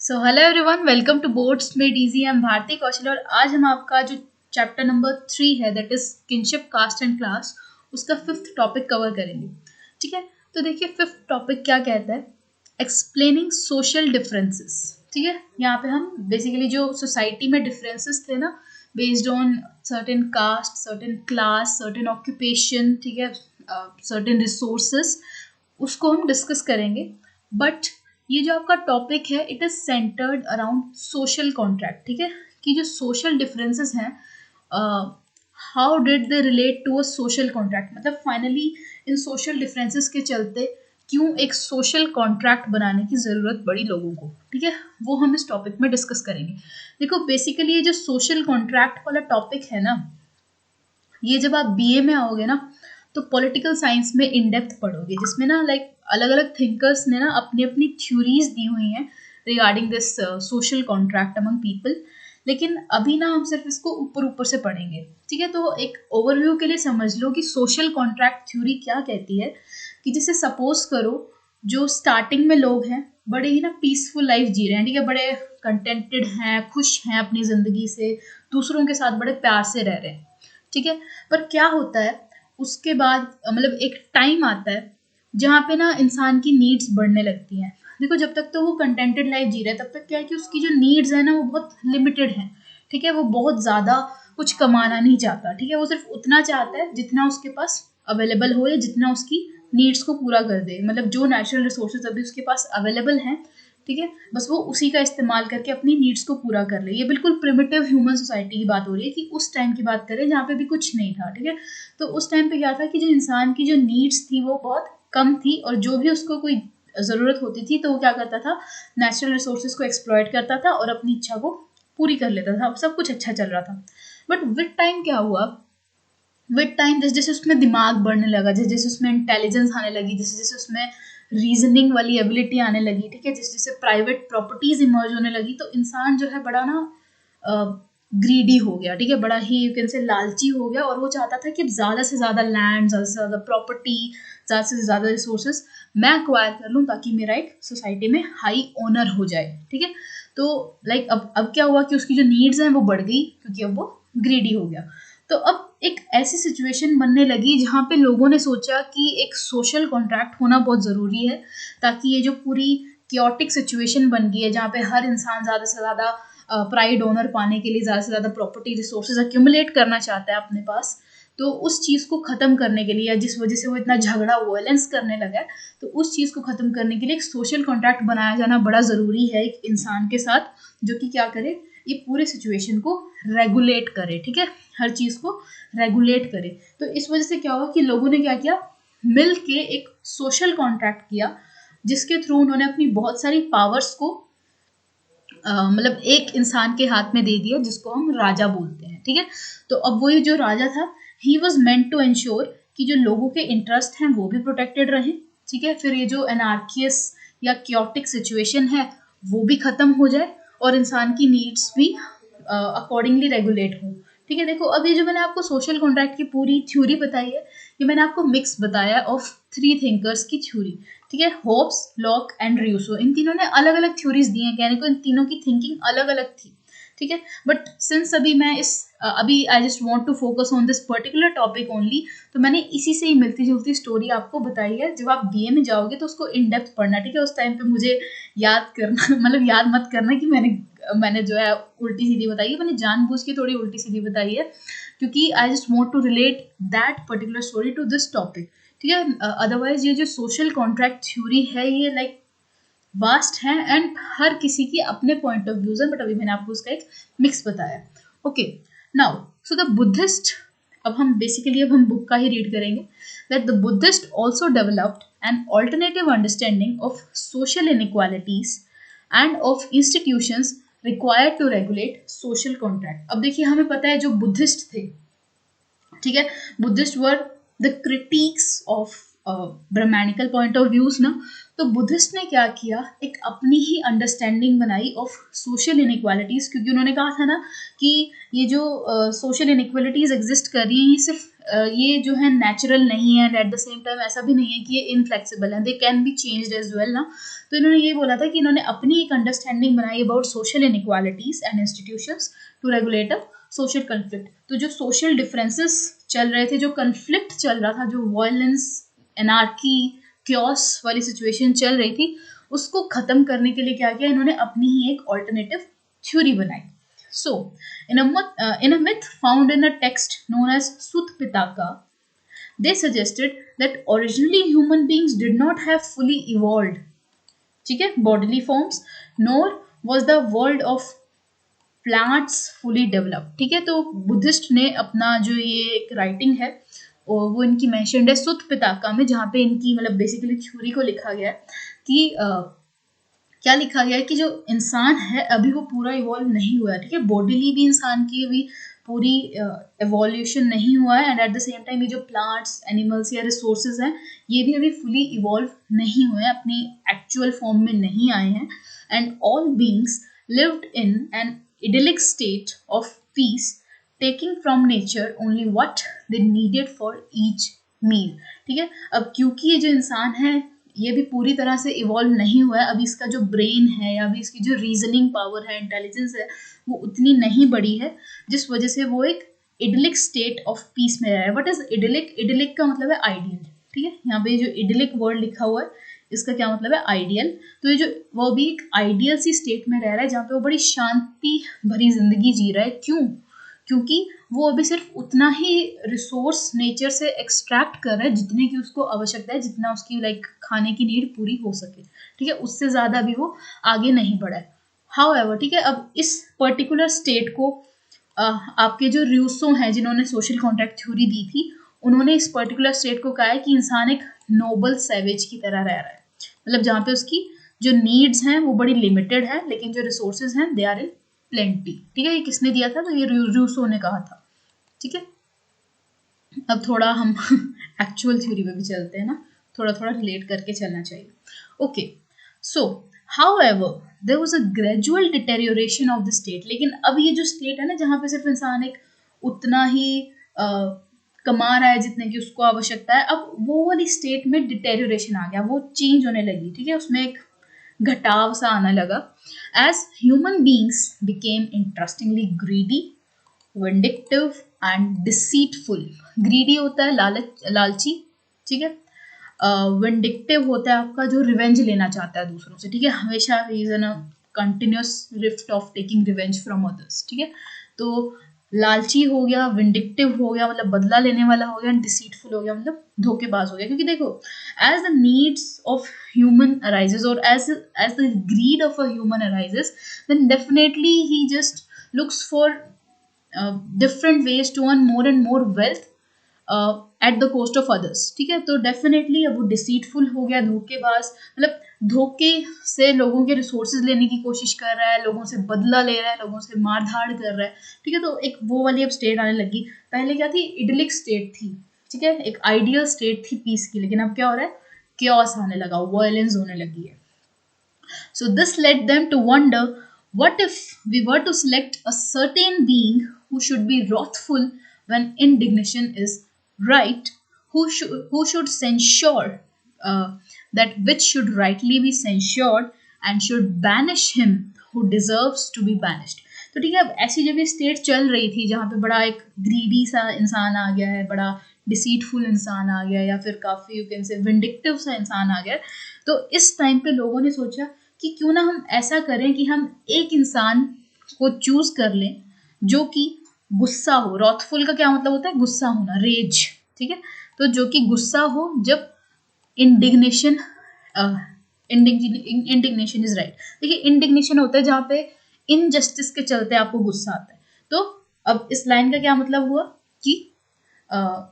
So hello everyone, welcome to boards made easy. I am Bharti Kaushal और आज हम आपका जो चैप्टर नंबर 3 है that is kinship caste and class, उसका फिफ्थ टॉपिक कवर करेंगे। ठीक है, तो देखिए फिफ्थ टॉपिक क्या कहता है, एक्सप्लेनिंग सोशल डिफरेंसेस। ठीक है, यहाँ पे हम बेसिकली जो सोसाइटी में डिफरेंसेस थे ना, based on certain caste, certain class, certain occupation, ठीक है, सर्टेन रिसोर्सेस, उसको हम डिस्कस करेंगे। बट ये जो आपका टॉपिक है it is centred around social contract. ठीक है, कि जो सोशल डिफरेंसेस हैं, how did they relate to a social contract, मतलब फाइनली इन सोशल डिफरेंसेस के चलते क्यों एक सोशल कॉन्ट्रैक्ट बनाने की ज़रूरत पड़ी लोगों को। ठीक है, वो हम इस टॉपिक में डिस्कस करेंगे। देखो बेसिकली ये जो सोशल कॉन्ट्रैक्ट वाला टॉपिक है ना, ये जब आप बीए में आओगे ना तो पॉलिटिकल साइंस में इन डेप्थ पढ़ोगे, जिसमें ना लाइक अलग अलग थिंकर्स ने ना अपनी अपनी थ्योरीज दी हुई हैं regarding this social contract among people. लेकिन अभी ना हम सिर्फ इसको ऊपर ऊपर से पढ़ेंगे। ठीक है, तो एक ओवरव्यू के लिए समझ लो कि सोशल कॉन्ट्रैक्ट थ्योरी क्या कहती है। कि जैसे सपोज करो, जो स्टार्टिंग में लोग हैं बड़े ही ना पीसफुल लाइफ जी रहे हैं, ठीक है, बड़े कंटेंटेड हैं, खुश हैं अपनी ज़िंदगी से, दूसरों के साथ बड़े प्यार से रह रहे हैं। ठीक है, पर क्या होता है उसके बाद, मतलब एक टाइम आता है जहाँ पे ना इंसान की नीड्स बढ़ने लगती हैं। देखो जब तक तो वो कंटेंटेड लाइफ जी रहा है तब तक क्या है कि उसकी जो नीड्स है ना वो बहुत लिमिटेड है। ठीक है, वो बहुत ज़्यादा कुछ कमाना नहीं चाहता। ठीक है, वो सिर्फ उतना चाहता है जितना उसके पास अवेलेबल हो या जितना उसकी नीड्स को पूरा कर दे, मतलब जो नेचुरल रिसोर्सेज अभी उसके पास अवेलेबल हैं। ठीक है, बस वो उसी का इस्तेमाल करके अपनी नीड्स को पूरा कर ले। ये बिल्कुल प्रिमिटिव ह्यूमन सोसाइटी की बात हो रही है कि उस टाइम की बात करें जहाँ पे भी कुछ नहीं था। ठीक है, तो उस टाइम पे क्या था कि जो इंसान की जो नीड्स थी वो बहुत कम थी, और जो भी उसको कोई ज़रूरत होती थी तो वो क्या करता था, नेचुरल रिसोर्सेज को एक्सप्लॉयट करता था और अपनी इच्छा को पूरी कर लेता था, सब कुछ अच्छा चल रहा था। बट विद टाइम क्या हुआ, विद टाइम जैसे जैसे उसमें दिमाग बढ़ने लगा, जैसे जैसे उसमें इंटेलिजेंस आने लगी, जैसे जैसे उसमें रीजनिंग वाली एबिलिटी आने लगी, ठीक है, जैसे जैसे प्राइवेट प्रॉपर्टीज इमर्ज होने लगी, तो इंसान जो है बड़ा ना ग्रीडी हो गया। ठीक है, बड़ा ही यू कैन से लालची हो गया, और वो चाहता था कि ज़्यादा से ज़्यादा लैंड, ज़्यादा से ज़्यादा प्रॉपर्टी, ज़्यादा से ज़्यादा रिसोर्सेज मैं अक्वायर कर लूँ ताकि मेरा एक सोसाइटी में हाई ओनर हो जाए। ठीक है, तो लाइक अब क्या हुआ कि उसकी जो नीड्स हैं वो बढ़ गई क्योंकि अब वो ग्रीडी हो गया। तो अब एक ऐसी सिचुएशन बनने लगी जहाँ पे लोगों ने सोचा कि एक सोशल कॉन्ट्रैक्ट होना बहुत ज़रूरी है, ताकि ये जो पूरी क्योटिक सिचुएशन बन गई है जहाँ पे हर इंसान ज़्यादा से ज़्यादा प्राइड ओनर पाने के लिए ज़्यादा से ज़्यादा प्रॉपर्टी रिसोर्सेज अक्यूमुलेट करना चाहता है अपने पास, तो उस चीज़ को ख़त्म करने के लिए, या जिस वजह से वो इतना झगड़ा वायलेंस करने लगा है, तो उस चीज़ को ख़त्म करने के लिए एक सोशल कॉन्ट्रैक्ट बनाया जाना बड़ा ज़रूरी है एक इंसान के साथ, जो कि क्या करे, ये पूरे सिचुएशन को रेगुलेट करे। ठीक है, हर चीज़ को रेगुलेट करे। तो इस वजह से क्या हुआ कि लोगों ने क्या किया, मिल के एक सोशल कॉन्ट्रैक्ट किया, जिसके थ्रू उन्होंने अपनी बहुत सारी पावर्स को मतलब एक इंसान के हाथ में दे दिया, जिसको हम राजा बोलते हैं। ठीक है, तो अब वो जो राजा था, he was meant to ensure कि जो लोगों के इंटरेस्ट हैं वो भी प्रोटेक्टेड रहे। ठीक है, फिर ये जो एनार्कियस या क्योटिक सिचुएशन है वो भी खत्म हो जाए, और इंसान की नीड्स भी अकॉर्डिंगली रेगुलेट हो। ठीक है, देखो अब ये जो मैंने आपको सोशल कॉन्ट्रैक्ट की पूरी थ्योरी बताई है, ये मैंने आपको मिक्स बताया ऑफ थ्री थिंकर्स की थ्योरी। ठीक है, होब्स, लॉक एंड रूसो, इन तीनों ने अलग अलग थ्योरीज दी हैं, कहने को इन तीनों की थिंकिंग अलग अलग थी। ठीक है, बट सिंस अभी मैं इस अभी I just want to focus on this particular topic only, तो मैंने इसी से ही मिलती जुलती स्टोरी आपको बताई है। जब आप बीए में जाओगे तो उसको इन डेप्थ पढ़ना। ठीक है, उस टाइम पे मुझे याद करना मतलब याद मत करना कि मैंने जो है उल्टी सीधी बताई है, मैंने जानबूझ के थोड़ी उल्टी सीधी बताई है, क्योंकि I just want to relate that particular story to this topic. ठीक है, अदरवाइज ये जो सोशल कॉन्ट्रैक्ट थ्योरी है ये लाइक वास्ट है एंड हर किसी की अपने पॉइंट ऑफ व्यूज है, बट अभी मैंने आपको उसका एक मिक्स बताया। Okay, now so the Buddhist, अब हम बुक का ही रीड करेंगे। That the Buddhist also developed an alternative understanding of social inequalities and of institutions required to regulate social contract. अब देखिए हमें पता है जो बुद्धिस्ट थे, ठीक है, Buddhist were the critics of Brahmanical point of views ना, तो बुद्धिस्ट ने क्या किया, एक अपनी ही अंडरस्टैंडिंग बनाई ऑफ सोशल इनइक्वालिटीज, क्योंकि उन्होंने कहा था ना कि ये जो सोशल इनइक्वालिटीज एग्जिस्ट कर रही हैं ये सिर्फ ये जो है नेचुरल नहीं है, and at the same time ऐसा भी नहीं है कि ये इनफ्लेक्सिबल है, they can be changed as well ना। तो इन्होंने ये बोला था कि इन्होंने अपनी एक अंडरस्टैंडिंग बनाई about social inequalities and institutions to regulate a social conflict. तो जो सोशल डिफरेंसेस चल रहे थे, जो कन्फ्लिक्ट चल रहा था, जो वायलेंस, एनार्की, क्योस वाली सिचुएशन चल रही थी, उसको खत्म करने के लिए क्या किया इन्होंने, अपनी ही एक ऑल्टरनेटिव थ्योरी बनाई। So, in a myth found in a text known as Sut Pitaka, they suggested that originally human beings did not have fully evolved, ठीक है, bodily forms, nor was the world of plants fully developed। ठीक है, तो Buddhist ने अपना जो ये एक राइटिंग है वो इनकी मेंशन्ड है सुत पिताका में, जहाँ पे इनकी मतलब बेसिकली थ्योरी को लिखा गया है कि क्या लिखा गया है कि जो इंसान है अभी वो पूरा इवॉल्व नहीं हुआ है। ठीक है, बॉडीली भी इंसान की अभी पूरी एवोल्यूशन नहीं हुआ है, and at the same time ये जो प्लांट्स, एनिमल्स या रिसोर्सेज हैं ये भी अभी फुली इवॉल्व नहीं हुए हैं, अपनी एक्चुअल फॉर्म में नहीं आए हैं। And all beings lived in an idyllic state of peace, taking from nature only what they needed for each meal। ठीक है, अब क्योंकि ये जो इंसान है ये भी पूरी तरह से इवॉल्व नहीं हुआ है, अभी इसका जो ब्रेन है या अभी इसकी जो रीजनिंग पावर है, इंटेलिजेंस है, वो उतनी नहीं बड़ी है, जिस वजह से वो एक इडलिक स्टेट ऑफ पीस में रह रहा है। What is इडलिक? इडलिक का मतलब है आइडियल। ठीक है, यहाँ पे जो इडलिक वर्ड लिखा हुआ है इसका क्या मतलब है, आइडियल। तो ये जो वो भी एक आइडियल सी स्टेट में रह रहा है जहाँ पे वो बड़ी शांति भरी जिंदगी जी रहा है। क्यों? क्योंकि वो अभी सिर्फ उतना ही रिसोर्स नेचर से एक्सट्रैक्ट कर रहा है जितने की उसको आवश्यकता है, जितना उसकी लाइक खाने की नीड पूरी हो सके। ठीक है, उससे ज्यादा अभी वो आगे नहीं बढ़ा है। हाउएवर, ठीक है, अब इस पर्टिकुलर स्टेट को आपके जो रूसो हैं जिन्होंने सोशल कॉन्ट्रैक्ट थ्योरी दी थी, उन्होंने इस पर्टिकुलर स्टेट को कहा है कि इंसान एक नोबल सैवेज की तरह रह रहा है, मतलब जहाँ पे उसकी जो नीड्स हैं वो बड़ी लिमिटेड है, लेकिन जो रिसोर्सेज हैं दे आर इन प्लेंटी। ठीक है, ये किसने दिया था? तो ये रूसो ने कहा था। ठीक है, अब थोड़ा हम एक्चुअल थ्योरी पे भी चलते हैं ना, थोड़ा थोड़ा रिलेट करके चलना चाहिए। Okay, so however there was a gradual deterioration of the state. लेकिन अब ये जो स्टेट है ना जहाँ पे सिर्फ इंसान एक उतना ही कमा रहा है जितने की उसको आवश्यकता है, अब वो वाली स्टेट में डिटेरियोरेशन आ गया, वो चेंज होने लगी। ठीक है, उसमें एक घटाव सा आने लगा। As human beings became interestingly greedy, vindictive and deceitful. Greedy होता है लालची। ठीक है, विंडिक्टिव होता है आपका जो रिवेंज लेना चाहता है दूसरों से। ठीक है, हमेशा he is in a continuous rift of taking revenge from others. ठीक है, तो लालची हो गया, विंडिक्टिव हो गया मतलब बदला लेने वाला हो गया, एंड डिसीटफुल हो गया मतलब धोखेबाज हो गया। क्योंकि देखो, as the needs of human arises और as the greed of a human arises, then definitely he just looks for different ways to earn more and more wealth at the cost of others। ठीक है, तो definitely अब वो deceitful हो गया, धोखेबाज, मतलब धोखे से लोगों के रिसोर्सेज लेने की कोशिश कर रहा है, लोगों से बदला ले रहा है, लोगों से मार धाड़ कर रहा है। ठीक है, तो एक वो वाली अब स्टेट आने लगी। पहले क्या थी? इडलिक स्टेट थी। ठीक है, एक आइडियल स्टेट थी पीस की, लेकिन अब क्या हो रहा है? क्योस आने लगा, वायलेंस होने लगी है। So this led them to wonder, what if we were to select a certain being who should be wrathful when indignation is right, who should censure that which should rightly be censured, and should banish him who deserves to be banished। तो ठीक है, अब ऐसी जब ये state चल रही थी जहाँ पे बड़ा एक ग्रीडी सा इंसान आ गया है, बड़ा डिसीटफुल इंसान आ गया, या फिर काफी यू कैन से विंडिक्टिव सा इंसान आ गया, तो इस टाइम पे लोगों ने सोचा कि क्यों ना हम ऐसा करें कि हम एक इंसान को चूज कर लें जो कि गुस्सा हो। रॉथफुल का क्या मतलब होता है? गुस्सा होना, रेज। ठीक है, तो जो कि गुस्सा हो जब इंडिग्नेशन इंडिग्नेशन इज राइट। देखिए, इंडिग्नेशन होता है जहाँ पे इनजस्टिस के चलते आपको गुस्सा आता है। तो अब इस लाइन का क्या मतलब हुआ कि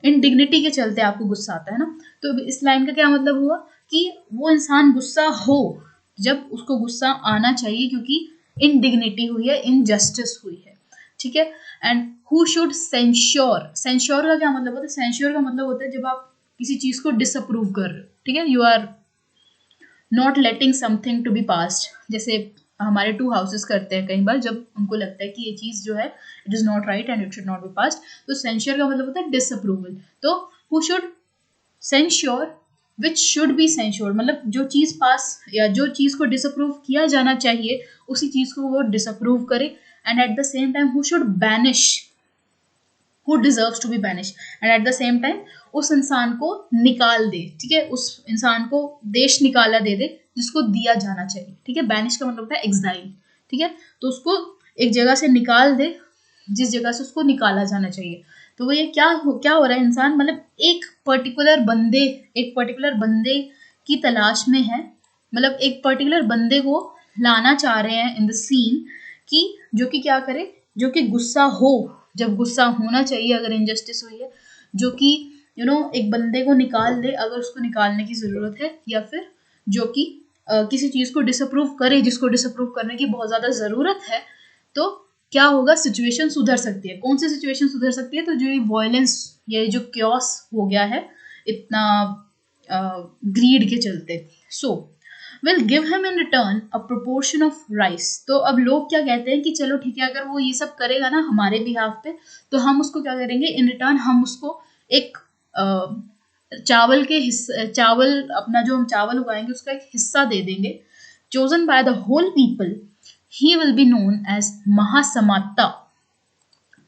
इंडिग्निटी के चलते आपको गुस्सा आता है ना, तो इस लाइन का क्या मतलब हुआ कि वो इंसान गुस्सा हो जब उसको गुस्सा आना चाहिए, क्योंकि इनडिग्निटी हुई है, इनजस्टिस हुई है। ठीक है, and who should censure. Censure का क्या मतलब होता है? सेंश्योर का मतलब होता है जब आप किसी चीज को डिसअप्रूव कर रहे हो। ठीक है, you are not letting something to be passed. जैसे हमारे 2 हाउसेस करते हैं कई बार, जब उनको लगता है कि ये चीज़ जो है it is not right and it should not be passed. तो सेंश्योर का मतलब होता है डिसअप्रूवल। तो who should censure which should be censure, मतलब जो चीज़ पास या जो चीज़ को डिसअप्रूव किया जाना चाहिए उसी चीज़ को वो डिसअप्रूव करे। And at the same time who should banish, who deserves to be banished, and at the same time उस इंसान को निकाल दे, ठीक है, उस इंसान को देश निकाला दे दे जिसको दिया जाना चाहिए, ठीक है। बैनिश का मतलब होता है एग्जाइल, ठीक है, तो उसको एक जगह से निकाल दे जिस जगह से उसको निकाला जाना चाहिए। तो वो ये क्या हो रहा है, इंसान मतलब एक पर्टिकुलर बंदे की तलाश में है, मतलब एक पर्टिकुलर बंदे को लाना चाह रहे हैं इन द सीन कि जो कि क्या करे, जो कि गुस्सा हो जब गुस्सा होना चाहिए अगर इनजस्टिस हुई है, जो कि एक बंदे को निकाल दे अगर उसको निकालने की ज़रूरत है, या फिर जो कि किसी चीज़ को डिसअप्रूव करे जिसको डिसअप्रूव करने की बहुत ज़्यादा ज़रूरत है। तो क्या होगा, सिचुएशन सुधर सकती है। कौन सी सिचुएशन सुधर सकती है? तो जो ये वायलेंस या जो क्योस हो गया है इतना ग्रीड के चलते, so will give him in return a proportion of rice. तो अब लोग क्या कहते हैं कि चलो ठीक है, अगर वो ये सब करेगा ना हमारे बिहाफ पे, तो हम उसको क्या करेंगे, इन रिटर्न हम उसको एक चावल अपना जो हम चावल उगाएंगे उसका एक हिस्सा दे देंगे। Chosen by the whole people he will be known as Mahasammata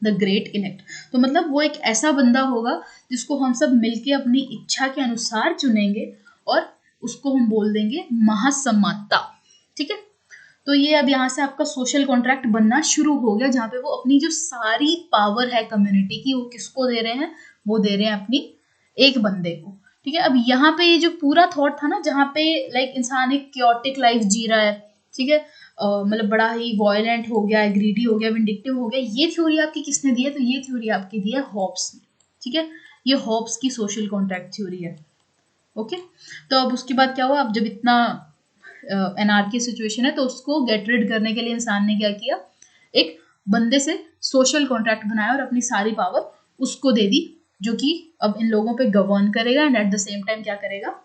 the great elect. तो मतलब वो एक ऐसा बंदा होगा जिसको हम सब मिलके अपनी इच्छा के अनुसार चुनेंगे और उसको हम बोल देंगे महासमाता, ठीक है। तो ये अब यहाँ से आपका सोशल कॉन्ट्रैक्ट बनना शुरू हो गया, जहाँ पे वो अपनी जो सारी पावर है कम्युनिटी की वो किसको दे रहे हैं, वो दे रहे हैं अपनी एक बंदे को, ठीक है। अब यहाँ पे ये जो पूरा थॉट था ना, जहाँ पे लाइक इंसान एक क्योटिक लाइफ जी रहा है, ठीक है, मतलब बड़ा ही वॉयलेंट हो गया, ग्रीडी हो गया, विंडिक्टिव हो गया, ये थ्योरी आपकी किसने दी है? तो ये थ्योरी आपकी दी है हॉब्स ने, ठीक है। ये हॉब्स की सोशल कॉन्ट्रैक्ट थ्योरी है, ओके। तो अब उसके बाद क्या हुआ, अब जब इतना एनार्की सिचुएशन है तो उसको गेट रिड करने के लिए इंसान ने क्या किया, एक बंदे से सोशल कॉन्ट्रैक्ट बनाया और अपनी सारी पावर उसको दे दी, जो कि अब इन लोगों पे गवर्न करेगा and at the same time क्या करेगा,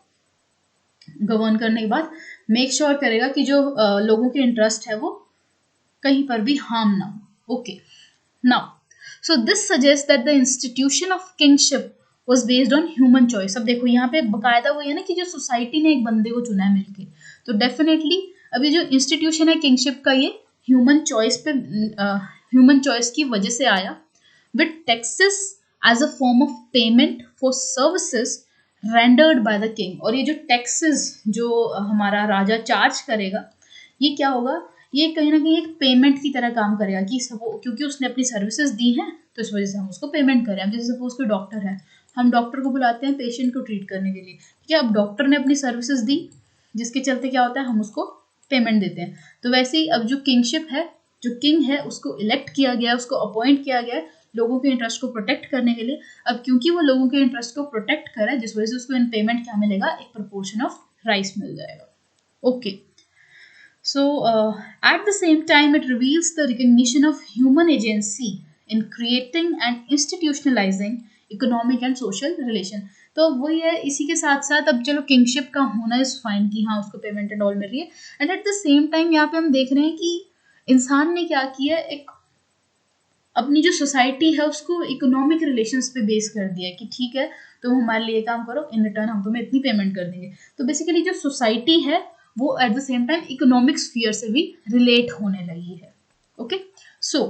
गवर्न करने के बाद मेक श्योर करेगा कि जो लोगों के इंटरेस्ट है वो कहीं पर भी हार्म ना हो, okay. Now so this suggest that the institution of kingship was based on human choice। अब देखो यहाँ पे बकायदा वो है ना कि जो सोसाइटी ने एक बंदे को चुना है मिलके, तो डेफिनेटली अभी जो इंस्टीट्यूशन है किंगशिप का, ये ह्यूमन चॉइस की वजह से आया, with taxes as a form of payment for services rendered by the king. और ये जो टैक्सेस जो हमारा राजा चार्ज करेगा, ये क्या होगा, ये कहीं ना कहीं एक पेमेंट की तरह काम करेगा कि सब क्योंकि उसने अपनी सर्विसेज दी हैं तो इस वजह से हम उसको पेमेंट करें। अब जैसे सपोज कोई डॉक्टर है, हम डॉक्टर को बुलाते हैं पेशेंट को ट्रीट करने के लिए, ठीक है। अब डॉक्टर ने अपनी सर्विसेज दी जिसके चलते क्या होता है, हम उसको पेमेंट देते हैं। तो वैसे ही अब जो किंगशिप है, जो किंग है उसको इलेक्ट किया गया, उसको अपॉइंट किया गया लोगों के इंटरेस्ट को प्रोटेक्ट करने के लिए। अब क्योंकि वो लोगों के इंटरेस्ट को प्रोटेक्ट करे, जिस वजह से उसको इन पेमेंट क्या मिलेगा, एक प्रोपोर्शन ऑफ राइस मिल जाएगा, okay. So, at the same time, it reveals the recognition of human agency in creating and institutionalizing economic and social relation। तो वही है, इसी के साथ साथ अब चलो किंगशिप का होना इज फाइन कि हाँ उसको पेमेंट एंड ऑल मिल रही है, and at the same time यहाँ पे हम देख रहे हैं कि इंसान ने क्या किया, एक अपनी जो सोसाइटी है उसको इकोनॉमिक रिलेशंस पे बेस कर दिया कि ठीक है तुम हमारे लिए काम करो, इन रिटर्न हम तुम्हें इतनी पेमेंट कर देंगे। तो बेसिकली जो सोसाइटी है वो at the same time economic sphere से भी रिलेट होने लगी है, okay. So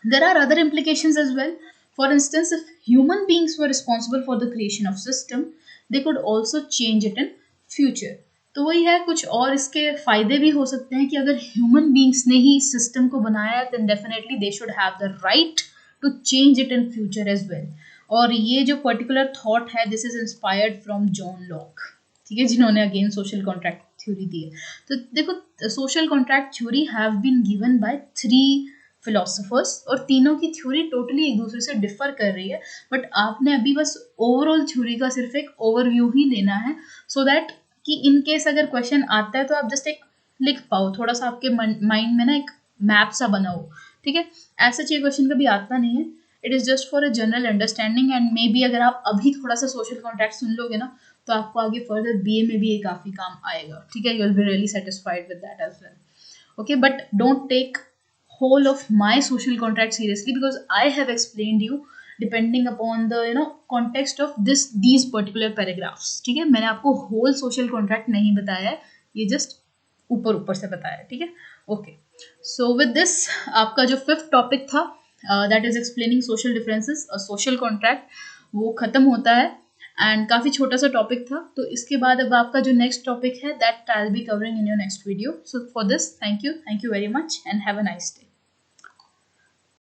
there are other implications as well। For instance, if human beings were responsible for the creation of system, they could also change it in future। तो वही है, कुछ और इसके फायदे भी हो सकते हैं कि अगर ह्यूमन बींग्स ने ही इस सिस्टम को बनाया then definitely they should have the right to change it in future as well. और ये जो पर्टिकुलर थॉट है this is inspired from John Locke, ठीक है, जिन्होंने अगेन सोशल कॉन्ट्रैक्ट थ्योरी दी है। तो देखो social contract theory have been given by 3 philosophers और तीनों की थ्योरी टोटली एक दूसरे से डिफर कर रही है, बट आपने अभी बस ओवरऑल थ्योरी का सिर्फ एक ओवरव्यू ही लेना है सो दैट कि इन केस अगर क्वेश्चन आता है तो आप जस्ट एक लिख पाओ, थोड़ा सा आपके माइंड में ना एक मैप सा बना हो, ठीक है। ऐसा चाहिए क्वेश्चन कभी आता नहीं है, it is just for a general understanding and may be अगर आप अभी थोड़ा सा सोशल कॉन्ट्रैक्ट सुन लोगे ना तो आपको आगे फर्दर बीए में भी ये काफ़ी काम आएगा, ठीक है। You will be really satisfied with that as well, Okay, but don't take whole of my social contract seriously, because I have explained you depending upon the context of these particular paragraphs. ठीक है, मैंने आपको whole social contract नहीं बताया है, ये just ऊपर ऊपर से बताया है. ठीक है, ओके. सो विद दिस आपका जो फिफ्थ टॉपिक था that is explaining social differences और सोशल कॉन्ट्रैक्ट, वो खत्म होता है. एंड काफ़ी छोटा सा टॉपिक था. तो इसके बाद अब आपका जो नेक्स्ट टॉपिक है that I will be covering in your next video. So for this thank you very much and have a nice day.